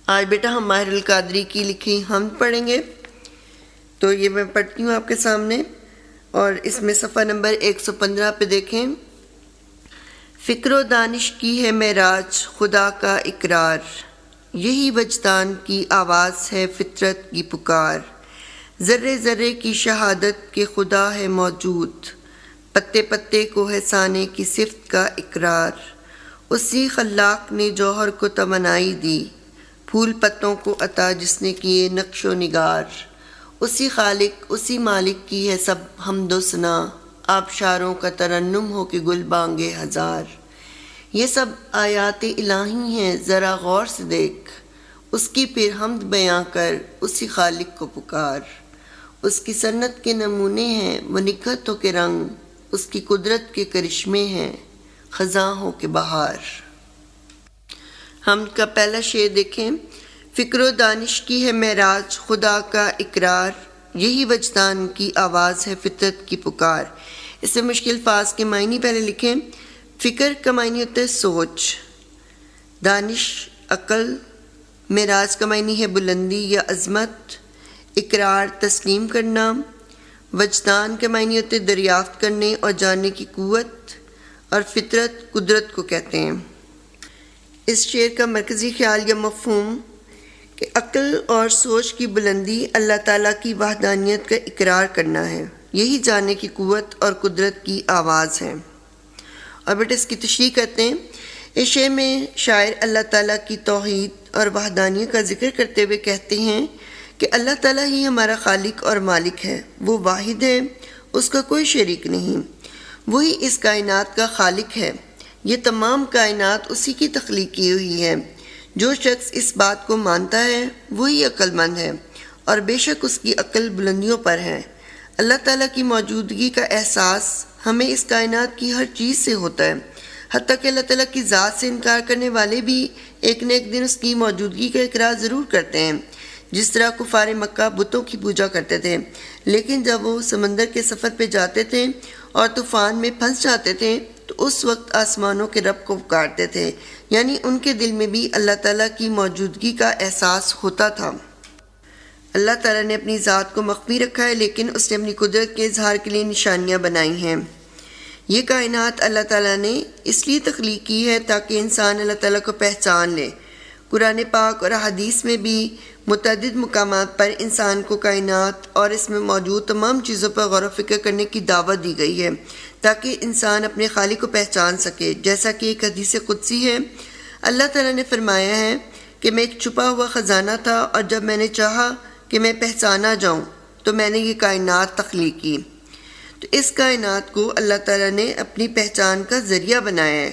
آج بیٹا ہم ماہر القادری کی لکھی حمد پڑھیں گے، تو یہ میں پڑھتی ہوں آپ کے سامنے، اور اس میں صفحہ نمبر 115 پہ دیکھیں۔ فکر و دانش کی ہے معراج خدا کا اقرار، یہی وجدان کی آواز ہے فطرت کی پکار، ذرے ذرے کی شہادت کہ خدا ہے موجود، پتے پتے کو ہے سانے کی صفت کا اقرار، اسی خلاق نے جوہر کو توانائی دی، پھول پتوں کو عطا جس نے کیے نقش و نگار، اسی خالق اسی مالک کی ہے سب حمد و ثنا، آبشاروں کا ترنم ہو کہ گل بانگے ہزار، یہ سب آیات الہی ہیں ذرا غور سے دیکھ، اس کی پھر حمد بیاں کر اسی خالق کو پکار، اس کی صنعت کے نمونے ہیں وہ نکھتوں کے رنگ، اس کی قدرت کے کرشمے ہیں خزاں ہو کے بہار۔ حمد کا پہلا شعر دیکھیں۔ فکر و دانش کی ہے معراج خدا کا اقرار، یہی وجدان کی آواز ہے فطرت کی پکار۔ اس سے مشکل الفاظ کے معنی پہلے لکھیں۔ فکر کا معنی ہوتا ہے سوچ، دانش عقل، معراج کا معنی ہے بلندی یا عظمت، اقرار تسلیم کرنا، وجدان کا معنی ہوتا ہے دریافت کرنے اور جاننے کی قوت، اور فطرت قدرت کو کہتے ہیں۔ اس شعر کا مرکزی خیال یا مفہوم کہ عقل اور سوچ کی بلندی اللہ تعالیٰ کی وحدانیت کا اقرار کرنا ہے، یہی جاننے کی قوت اور قدرت کی آواز ہے۔ اور بیٹا اس کی تشریح کرتے ہیں۔ اس شعر میں شاعر اللہ تعالیٰ کی توحید اور وحدانیت کا ذکر کرتے ہوئے کہتے ہیں کہ اللہ تعالیٰ ہی ہمارا خالق اور مالک ہے، وہ واحد ہے، اس کا کوئی شریک نہیں، وہی اس کائنات کا خالق ہے، یہ تمام کائنات اسی کی تخلیق کی ہوئی ہے۔ جو شخص اس بات کو مانتا ہے وہی عقل مند ہے، اور بے شک اس کی عقل بلندیوں پر ہے۔ اللہ تعالیٰ کی موجودگی کا احساس ہمیں اس کائنات کی ہر چیز سے ہوتا ہے، حتیٰ کہ اللہ تعالیٰ کی ذات سے انکار کرنے والے بھی ایک نہ ایک دن اس کی موجودگی کا اقرار ضرور کرتے ہیں۔ جس طرح کفار مکہ بتوں کی پوجا کرتے تھے، لیکن جب وہ سمندر کے سفر پہ جاتے تھے اور طوفان میں پھنس جاتے تھے تو اس وقت آسمانوں کے رب کو پکارتے تھے، یعنی ان کے دل میں بھی اللہ تعالیٰ کی موجودگی کا احساس ہوتا تھا۔ اللہ تعالیٰ نے اپنی ذات کو مخفی رکھا ہے، لیکن اس نے اپنی قدرت کے اظہار کے لیے نشانیاں بنائی ہیں۔ یہ کائنات اللہ تعالیٰ نے اس لیے تخلیق کی ہے تاکہ انسان اللہ تعالیٰ کو پہچان لے۔ قرآن پاک اور حدیث میں بھی متعدد مقامات پر انسان کو کائنات اور اس میں موجود تمام چیزوں پر غور و فکر کرنے کی دعوت دی گئی ہے تاکہ انسان اپنے خالق کو پہچان سکے۔ جیسا کہ ایک حدیث قدسی ہے، اللہ تعالیٰ نے فرمایا ہے کہ میں ایک چھپا ہوا خزانہ تھا، اور جب میں نے چاہا کہ میں پہچانا جاؤں تو میں نے یہ کائنات تخلیق کی۔ تو اس کائنات کو اللہ تعالیٰ نے اپنی پہچان کا ذریعہ بنایا ہے۔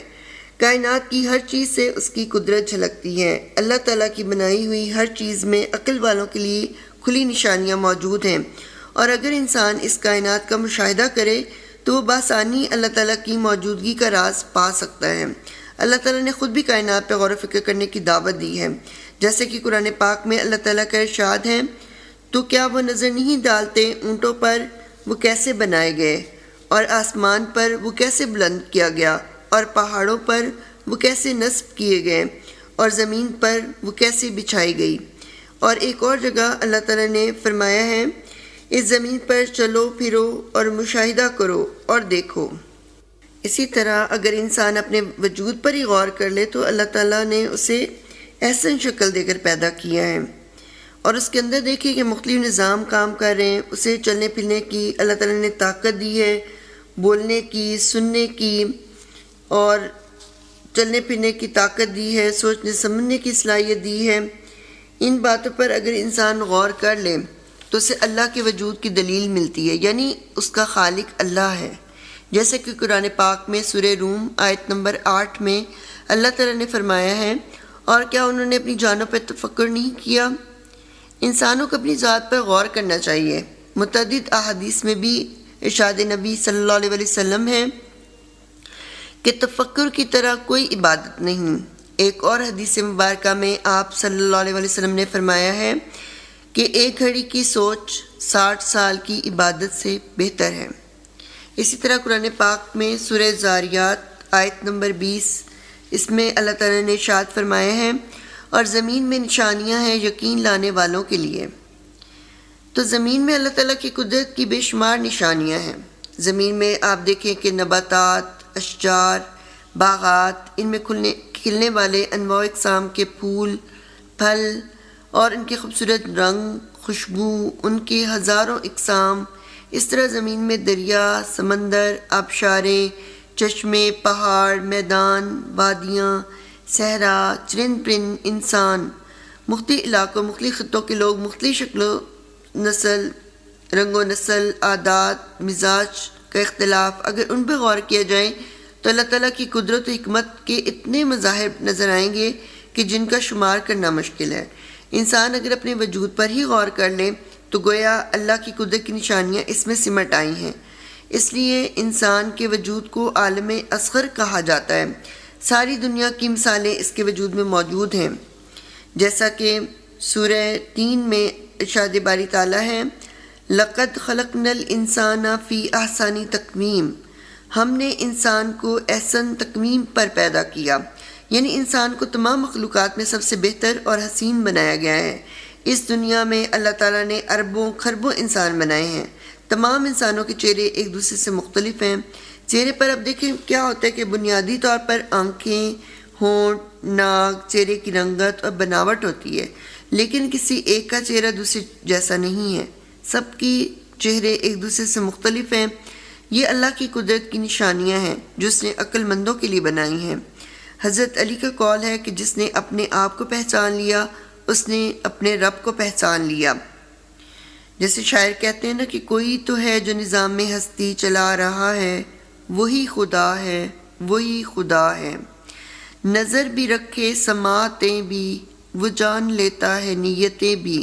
کائنات کی ہر چیز سے اس کی قدرت جھلکتی ہے۔ اللہ تعالیٰ کی بنائی ہوئی ہر چیز میں عقل والوں کے لیے کھلی نشانیاں موجود ہیں، اور اگر انسان اس کائنات کا مشاہدہ کرے تو وہ بآسانی اللہ تعالیٰ کی موجودگی کا راز پا سکتا ہے۔ اللہ تعالیٰ نے خود بھی کائنات پہ غور و فکر کرنے کی دعوت دی ہے، جیسے کہ قرآن پاک میں اللہ تعالیٰ کا ارشاد ہے، تو کیا وہ نظر نہیں ڈالتے اونٹوں پر وہ کیسے بنائے گئے، اور آسمان پر وہ کیسے بلند کیا گیا، اور پہاڑوں پر وہ کیسے نصب کیے گئے، اور زمین پر وہ کیسے بچھائی گئی۔ اور ایک اور جگہ اللہ تعالیٰ نے فرمایا ہے، اس زمین پر چلو پھرو اور مشاہدہ کرو اور دیکھو۔ اسی طرح اگر انسان اپنے وجود پر ہی غور کر لے تو اللہ تعالیٰ نے اسے احسن شکل دے کر پیدا کیا ہے، اور اس کے اندر دیکھیے کہ مختلف نظام کام کر رہے ہیں۔ اسے چلنے پھرنے کی اللہ تعالیٰ نے طاقت دی ہے، بولنے کی، سننے کی، اور چلنے پھرنے کی طاقت دی ہے، سوچنے سمجھنے کی صلاحیت دی ہے۔ ان باتوں پر اگر انسان غور کر لے تو اسے اللہ کے وجود کی دلیل ملتی ہے، یعنی اس کا خالق اللہ ہے۔ جیسے کہ قرآن پاک میں سورہ روم آیت نمبر 8 میں اللہ تعالیٰ نے فرمایا ہے، اور کیا انہوں نے اپنی جانوں پر تفکر نہیں کیا؟ انسانوں کو اپنی ذات پر غور کرنا چاہیے۔ متعدد احادیث میں بھی ارشاد نبی صلی اللہ علیہ وسلم ہے کہ تفکر کی طرح کوئی عبادت نہیں۔ ایک اور حدیث مبارکہ میں آپ صلی اللہ علیہ وسلم نے فرمایا ہے کہ ایک گھڑی کی سوچ 60 سال کی عبادت سے بہتر ہے۔ اسی طرح قرآن پاک میں سورہ زاریات آیت نمبر 20، اس میں اللہ تعالیٰ نے ارشاد فرمایا ہے، اور زمین میں نشانیاں ہیں یقین لانے والوں کے لیے۔ تو زمین میں اللہ تعالیٰ کی قدرت کی بے شمار نشانیاں ہیں۔ زمین میں آپ دیکھیں کہ نباتات، اشجار، باغات، ان میں کھلنے والے انواع اقسام کے پھول، پھل اور ان کے خوبصورت رنگ، خوشبو، ان کے ہزاروں اقسام۔ اس طرح زمین میں دریا، سمندر، آبشاریں، چشمے، پہاڑ، میدان، وادیاں، صحرا، چرند پرند، انسان، مختلف علاقوں، مختلف خطوں کے لوگ، مختلف شکل و نسل، رنگ و نسل، عادات، مزاج کا اختلاف، اگر ان پہ غور کیا جائے تو اللہ تعالیٰ کی قدرت و حکمت کے اتنے مظاہر نظر آئیں گے کہ جن کا شمار کرنا مشکل ہے۔ انسان اگر اپنے وجود پر ہی غور کر لے تو گویا اللہ کی قدرت کی نشانیاں اس میں سمٹ آئی ہیں۔ اس لیے انسان کے وجود کو عالم اصغر کہا جاتا ہے۔ ساری دنیا کی مثالیں اس کے وجود میں موجود ہیں، جیسا کہ سورہ 3 میں ارشاد باری تعالیٰ ہے، لَقَدْ خَلَقْنَا الْإِنسَانَ فِي أَحْسَنِ تَقْوِيمٍ، ہم نے انسان کو احسن تقویم پر پیدا کیا، یعنی انسان کو تمام مخلوقات میں سب سے بہتر اور حسین بنایا گیا ہے۔ اس دنیا میں اللہ تعالیٰ نے اربوں خربوں انسان بنائے ہیں۔ تمام انسانوں کے چہرے ایک دوسرے سے مختلف ہیں۔ چہرے پر اب دیکھیں کیا ہوتا ہے کہ بنیادی طور پر آنکھیں، ہونٹ، ناک، چہرے کی رنگت اور بناوٹ ہوتی ہے، لیکن کسی ایک کا چہرہ دوسرے جیسا نہیں ہے۔ سب کی چہرے ایک دوسرے سے مختلف ہیں۔ یہ اللہ کی قدرت کی نشانیاں ہیں جو اس نے عقل مندوں کے لیے بنائی ہیں۔ حضرت علی کا قول ہے کہ جس نے اپنے آپ کو پہچان لیا اس نے اپنے رب کو پہچان لیا۔ جیسے شاعر کہتے ہیں نا کہ کوئی تو ہے جو نظام میں ہستی چلا رہا ہے، وہی خدا ہے، وہی خدا ہے۔ نظر بھی رکھے سماعتیں بھی، وہ جان لیتا ہے نیتیں بھی،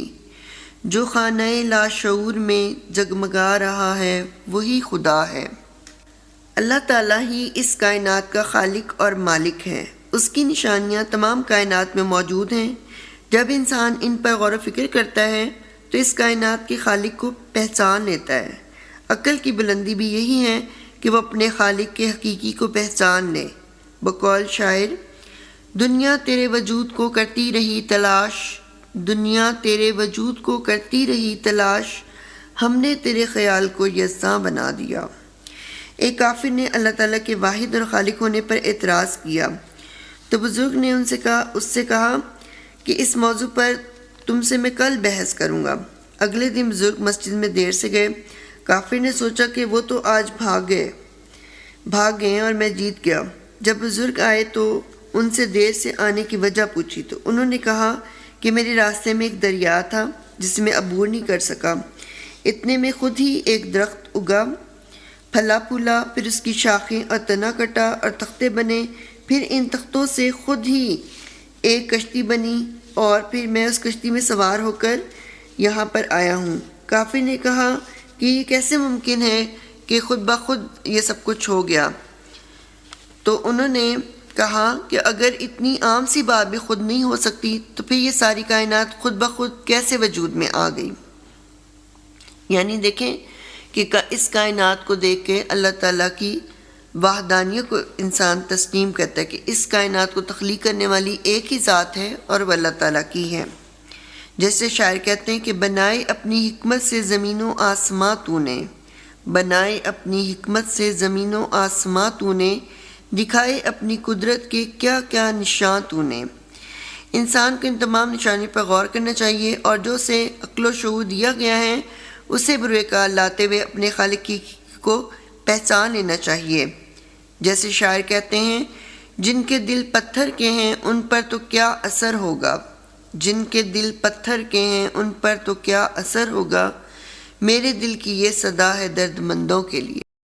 جو خانہ لاشعور میں جگمگا رہا ہے وہی خدا ہے۔ اللہ تعالیٰ ہی اس کائنات کا خالق اور مالک ہے۔ اس کی نشانیاں تمام کائنات میں موجود ہیں۔ جب انسان ان پر غور و فکر کرتا ہے تو اس کائنات کے خالق کو پہچان لیتا ہے۔ عقل کی بلندی بھی یہی ہے کہ وہ اپنے خالق کے حقیقی کو پہچان لے۔ بقول شاعر، دنیا تیرے وجود کو کرتی رہی تلاش، دنیا تیرے وجود کو کرتی رہی تلاش، ہم نے تیرے خیال کو یزداں بنا دیا۔ ایک کافر نے اللہ تعالیٰ کے واحد اور خالق ہونے پر اعتراض کیا تو بزرگ نے اس سے کہا کہ اس موضوع پر تم سے میں کل بحث کروں گا۔ اگلے دن بزرگ مسجد میں دیر سے گئے۔ کافر نے سوچا کہ وہ تو آج بھاگ گئے اور میں جیت گیا۔ جب بزرگ آئے تو ان سے دیر سے آنے کی وجہ پوچھی تو انہوں نے کہا کہ میرے راستے میں ایک دریا تھا جسے میں عبور نہیں کر سکا۔ اتنے میں خود ہی ایک درخت اگا، پھلا پھولا، پھر اس کی شاخیں اور تنا کٹا اور تختے بنے، پھر ان تختوں سے خود ہی ایک کشتی بنی اور پھر میں اس کشتی میں سوار ہو کر یہاں پر آیا ہوں۔ کافر نے کہا کہ یہ کیسے ممکن ہے کہ خود بخود یہ سب کچھ ہو گیا؟ تو انہوں نے کہا کہ اگر اتنی عام سی بات بھی خود نہیں ہو سکتی تو پھر یہ ساری کائنات خود بخود کیسے وجود میں آ گئی؟ یعنی دیکھیں کہ اس کائنات کو دیکھ کے اللہ تعالیٰ کی وحدانیت کو انسان تسلیم کرتا ہے کہ اس کائنات کو تخلیق کرنے والی ایک ہی ذات ہے اور وہ اللہ تعالیٰ کی ہے۔ جیسے شاعر کہتے ہیں کہ بنائے اپنی حکمت سے زمین و آسماں تو نے، بنائے اپنی حکمت سے زمین و آسماں تو نے، دکھائے اپنی قدرت کے کیا کیا نشان تو نے۔ انسان کو ان تمام نشانیوں پر غور کرنا چاہیے اور جو اسے عقل و شعور دیا گیا ہے اسے بروئے کار لاتے ہوئے اپنے خالق کو پہچان لینا چاہیے۔ جیسے شاعر کہتے ہیں، جن کے دل پتھر کے ہیں ان پر تو کیا اثر ہوگا، جن کے دل پتھر کے ہیں ان پر تو کیا اثر ہوگا، میرے دل کی یہ صدا ہے درد مندوں کے لیے۔